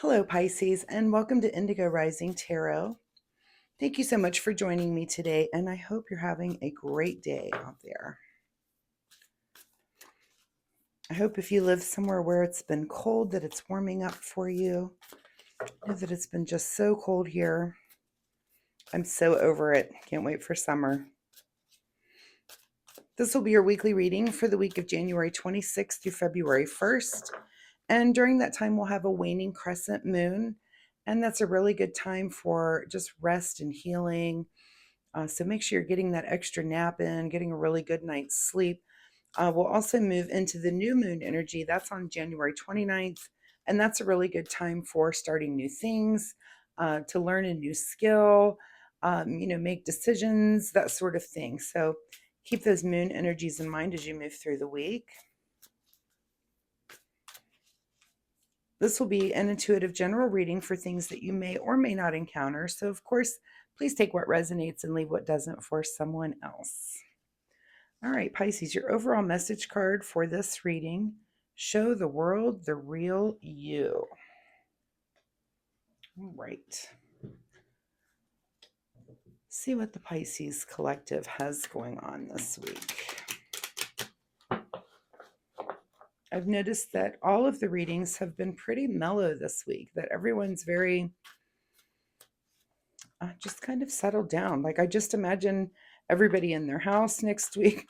Hello, Pisces, and welcome to Indigo Rising Tarot. Thank you so much for joining me today, and I hope you're having a great day out there. I hope if you live somewhere where it's been cold, that it's warming up for you. I know that it's been just so cold here. I'm so over it. Can't wait for summer. This will be your weekly reading for the week of January 26th through February 1st. And during that time, we'll have a waning crescent moon. And that's a really good time for just rest and healing. So make sure you're getting that extra nap in, getting a really good night's sleep. We'll also move into the new moon energy. That's on January 29th. And that's a really good time for starting new things, to learn a new skill, make decisions, that sort of thing. So keep those moon energies in mind as you move through the week. This will be an intuitive general reading for things that you may or may not encounter. So, of course, please take what resonates and leave what doesn't for someone else. All right, Pisces, your overall message card for this reading: show the world the real you. All right. See what the Pisces collective has going on this week. I've noticed that all of the readings have been pretty mellow this week, that everyone's very just kind of settled down. Like, I just imagine everybody in their house next week.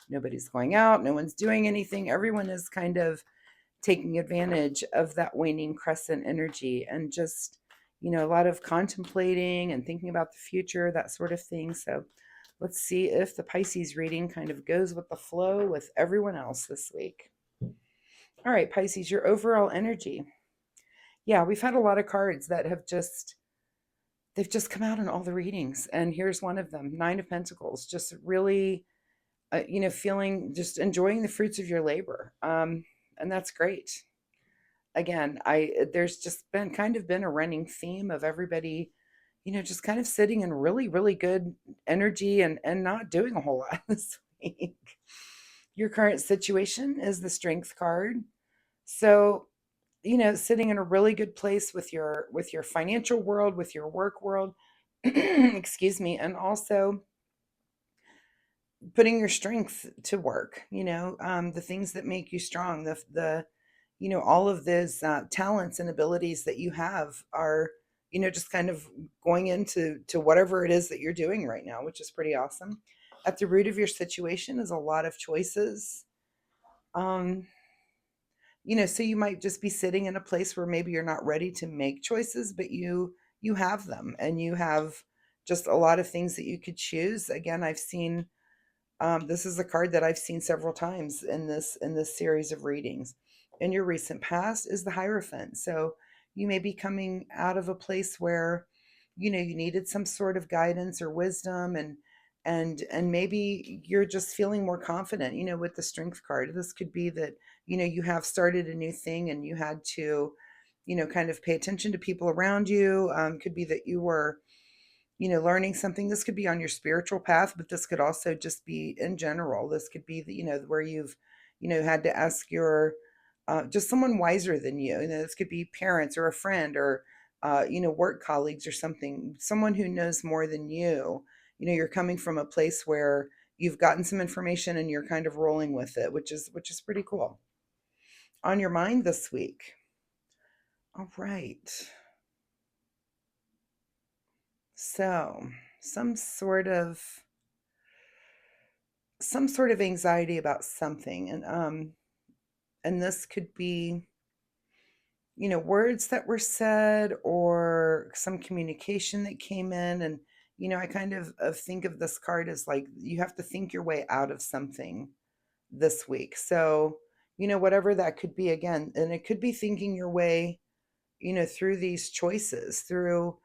Nobody's going out, no one's doing anything. Everyone is kind of taking advantage of that waning crescent energy and just, a lot of contemplating and thinking about the future, that sort of thing. So let's see if the Pisces reading kind of goes with the flow with everyone else this week. All right, Pisces, your overall energy. Yeah, we've had a lot of cards that have they've just come out in all the readings. And here's one of them: Nine of Pentacles. Just really, feeling, just enjoying the fruits of your labor. And that's great. Again, there's just been a running theme of everybody, just kind of sitting in really, really good energy and not doing a whole lot this week. Your current situation is the Strength card. So, sitting in a really good place with your financial world, with your work world, excuse me, and also putting your strength to work, the things that make you strong, all of those talents and abilities that you have are, just kind of going into whatever it is that you're doing right now, which is pretty awesome. At the root of your situation is a lot of choices. Um, so you might just be sitting in a place where maybe you're not ready to make choices, but you have them, and you have just a lot of things that you could choose. Again, I've seen, this is a card that I've seen several times in this series of readings. In your recent past is the Hierophant. So you may be coming out of a place where, you needed some sort of guidance or wisdom, and maybe you're just feeling more confident, with the Strength card. This could be that, you have started a new thing and you had to, kind of pay attention to people around you. Could be that you were, learning something. This could be on your spiritual path, but this could also just be in general. This could be, where you've, had to ask your, just someone wiser than you. This could be parents or a friend or, work colleagues or something, someone who knows more than you. You're coming from a place where you've gotten some information and you're kind of rolling with it, which is pretty cool. On your mind this week. All right. So, some sort of anxiety about something, and this could be, words that were said or some communication that came in. And I kind of think of this card as like you have to think your way out of something this week. So, whatever that could be, again, and it could be thinking your way, through these choices, through,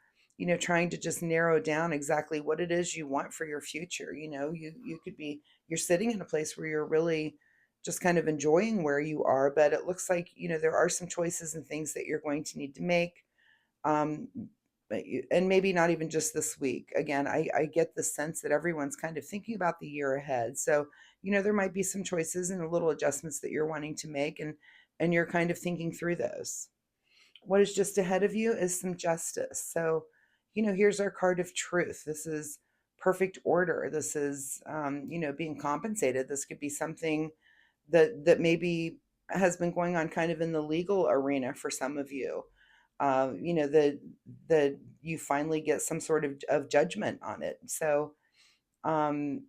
trying to just narrow down exactly what it is you want for your future. You could be, you're sitting in a place where you're really just kind of enjoying where you are, but it looks like, there are some choices and things that you're going to need to make. Um, and maybe not even just this week. Again, I get the sense that everyone's kind of thinking about the year ahead. So, there might be some choices and little adjustments that you're wanting to make, and you're kind of thinking through those. What is just ahead of you is some justice. So, here's our card of truth. This is perfect order. This is, being compensated. This could be something that maybe has been going on kind of in the legal arena for some of you. That you finally get some sort of judgment on it. So, um,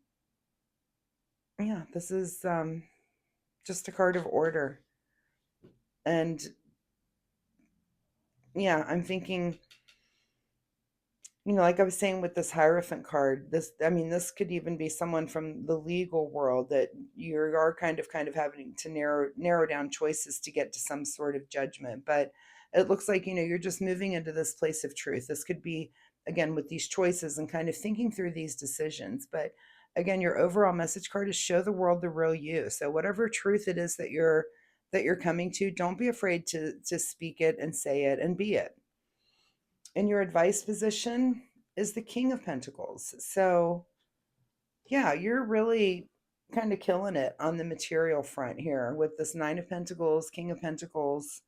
yeah, this is just a card of order. And yeah, I'm thinking, like I was saying with this Hierophant card, this could even be someone from the legal world that you are kind of having to narrow down choices to get to some sort of judgment. But it looks like, you're just moving into this place of truth. This could be, again, with these choices and kind of thinking through these decisions. But again, your overall message card is show the world the real you. So whatever truth it is that you're coming to, don't be afraid to speak it and say it and be it. In your advice position is the King of Pentacles. So, yeah, you're really kind of killing it on the material front here with this Nine of Pentacles, King of Pentacles.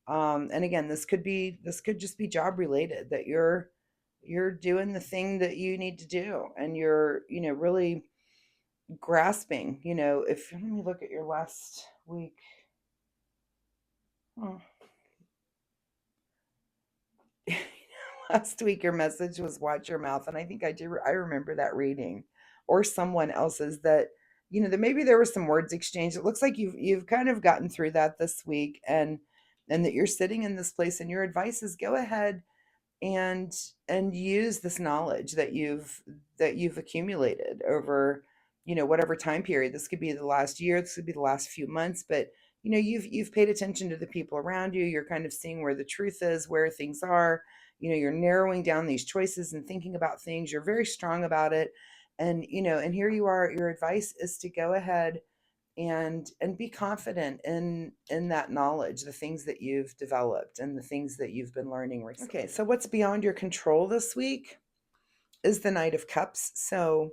And again, this could just be job related, that you're doing the thing that you need to do, and you're, really grasping, if let me look at your last week. Oh. Last week your message was watch your mouth, and I think I remember that reading, or someone else's, that that maybe there was some words exchanged. It looks like you've kind of gotten through that this week, and that you're sitting in this place, and your advice is go ahead and use this knowledge that you've accumulated over whatever time period. This could be the last year, this could be the last few months, but you've paid attention to the people around you. You're kind of seeing where the truth is, where things are. You're narrowing down these choices and thinking about things. You're very strong about it, and here you are. Your advice is to go ahead and be confident in that knowledge, the things that you've developed and the things that you've been learning recently. Okay, so what's beyond your control this week is the Knight of Cups. So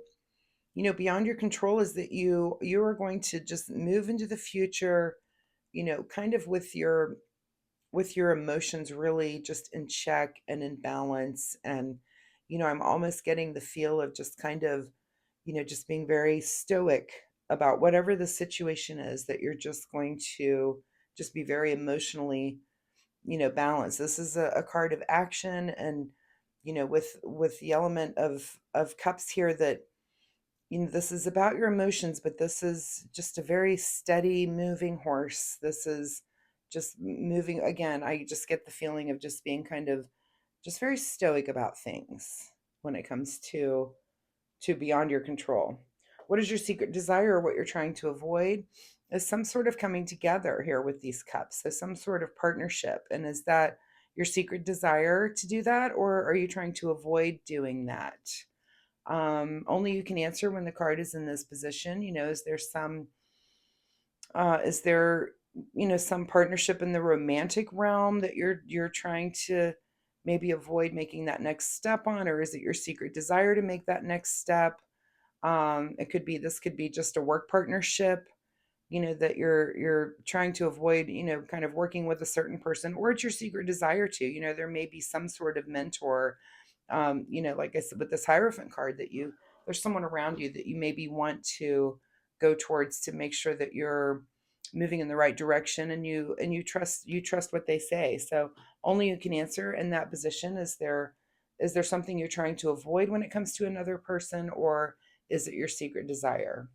beyond your control is that you are going to just move into the future, kind of with your emotions really just in check and in balance. And I'm almost getting the feel of just kind of just being very stoic about whatever the situation is, that you're just going to just be very emotionally, balanced. This is a card of action, and with the element of cups here, that this is about your emotions, but this is just a very steady moving horse. This is just moving. Again, I just get the feeling of just being kind of just very stoic about things when it comes to beyond your control. What is your secret desire, or what you're trying to avoid? Is some sort of coming together here with these cups. So some sort of partnership. And is that your secret desire to do that, or are you trying to avoid doing that? Only you can answer when the card is in this position. Is there some partnership in the romantic realm that you're trying to maybe avoid making that next step on, or is it your secret desire to make that next step? This could be just a work partnership, that you're trying to avoid, kind of working with a certain person, or it's your secret desire to, there may be some sort of mentor, like I said, with this Hierophant card, that there's someone around you that you maybe want to go towards to make sure that you're moving in the right direction, and you trust what they say. So only you can answer in that position. Is there something you're trying to avoid when it comes to another person, or is it your secret desire?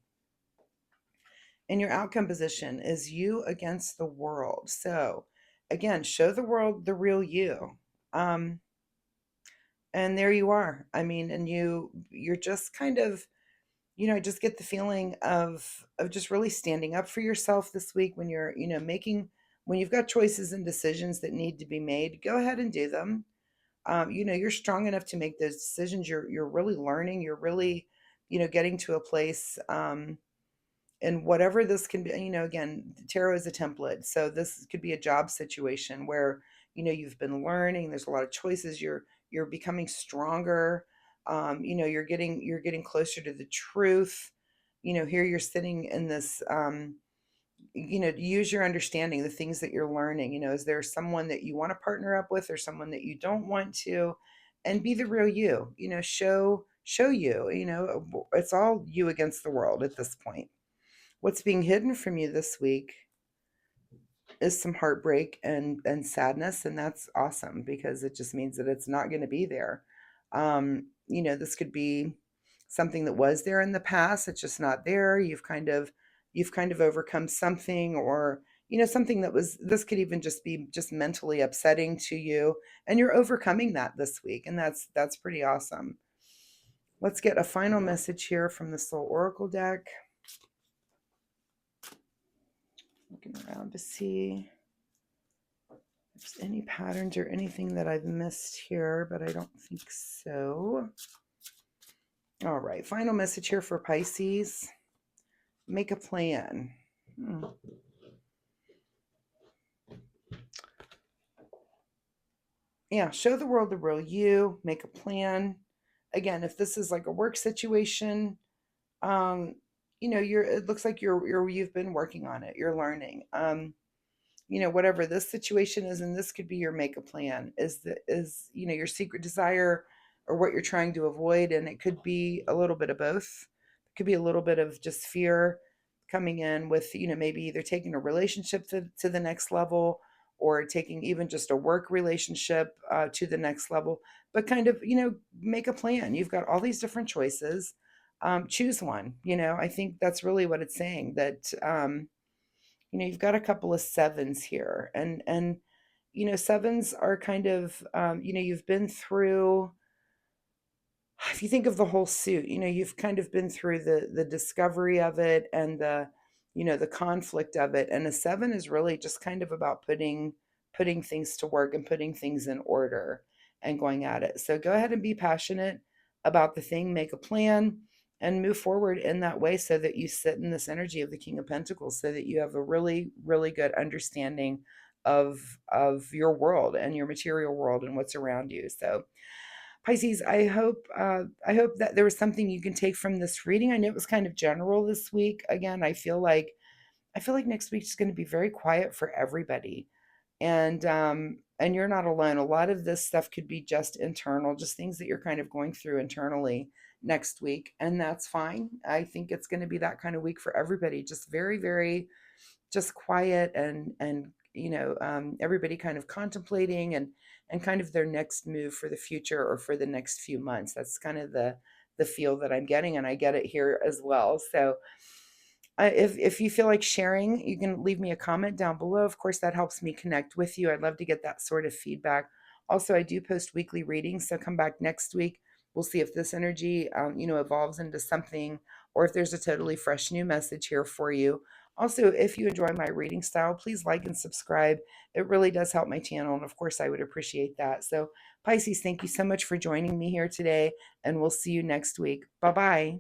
And your outcome position is you against the world. So again, show the world the real you. Um, and there you are. I mean, and you're just kind of, I just get the feeling of just really standing up for yourself this week, when you're, when you've got choices and decisions that need to be made, go ahead and do them. You're strong enough to make those decisions. You're really learning. You're really, getting to a place, and whatever this can be. Again, tarot is a template, so this could be a job situation where you've been learning. There's a lot of choices. You're becoming stronger. You're getting closer to the truth. Here you're sitting in this, use your understanding, the things that you're learning. Is there someone that you want to partner up with or someone that you don't want to? And be the real you, show you, it's all you against the world at this point. What's being hidden from you this week is some heartbreak and sadness, and that's awesome because it just means that it's not going to be there. This could be something that was there in the past, it's just not there. You've kind of overcome something, or something that was, this could even just be just mentally upsetting to you, and you're overcoming that this week, and that's pretty awesome. Let's get a final message here from the Soul Oracle deck. Looking around to see if there's any patterns or anything that I've missed here, but I don't think so. All right, final message here for Pisces. Make a plan. Yeah, show the world the real you, make a plan. Again, if this is like a work situation, it looks like you've been working on it, you're learning. Whatever this situation is, and this could be your make a plan, is your secret desire or what you're trying to avoid. And it could be a little bit of both. It could be a little bit of just fear coming in with, maybe either taking a relationship to the next level, or taking even just a work relationship to the next level. But kind of, make a plan. You've got all these different choices. Choose one. I think that's really what it's saying, that you've got a couple of sevens here, and sevens are kind of, you've been through, if you think of the whole suit, you've kind of been through the discovery of it, and the conflict of it. And a seven is really just kind of about putting things to work and putting things in order and going at it. So go ahead and be passionate about the thing, make a plan, and move forward in that way, so that you sit in this energy of the King of Pentacles, so that you have a really, really good understanding of your world and your material world and what's around you. So Pisces, I hope that there was something you can take from this reading. I know it was kind of general this week. Again, I feel like next week is going to be very quiet for everybody. And you're not alone. A lot of this stuff could be just internal, just things that you're kind of going through internally next week, and that's fine. I think it's going to be that kind of week for everybody. Just very, very, just quiet, and everybody kind of contemplating and kind of their next move for the future or for the next few months. That's kind of the feel that I'm getting, and I get it here as well. So if you feel like sharing, you can leave me a comment down below. Of course, that helps me connect with you. I'd love to get that sort of feedback. Also, I do post weekly readings, so come back next week. We'll see if this energy, evolves into something, or if there's a totally fresh new message here for you. Also, if you enjoy my reading style, please like and subscribe. It really does help my channel, and of course, I would appreciate that. So, Pisces, thank you so much for joining me here today, and we'll see you next week. Bye-bye.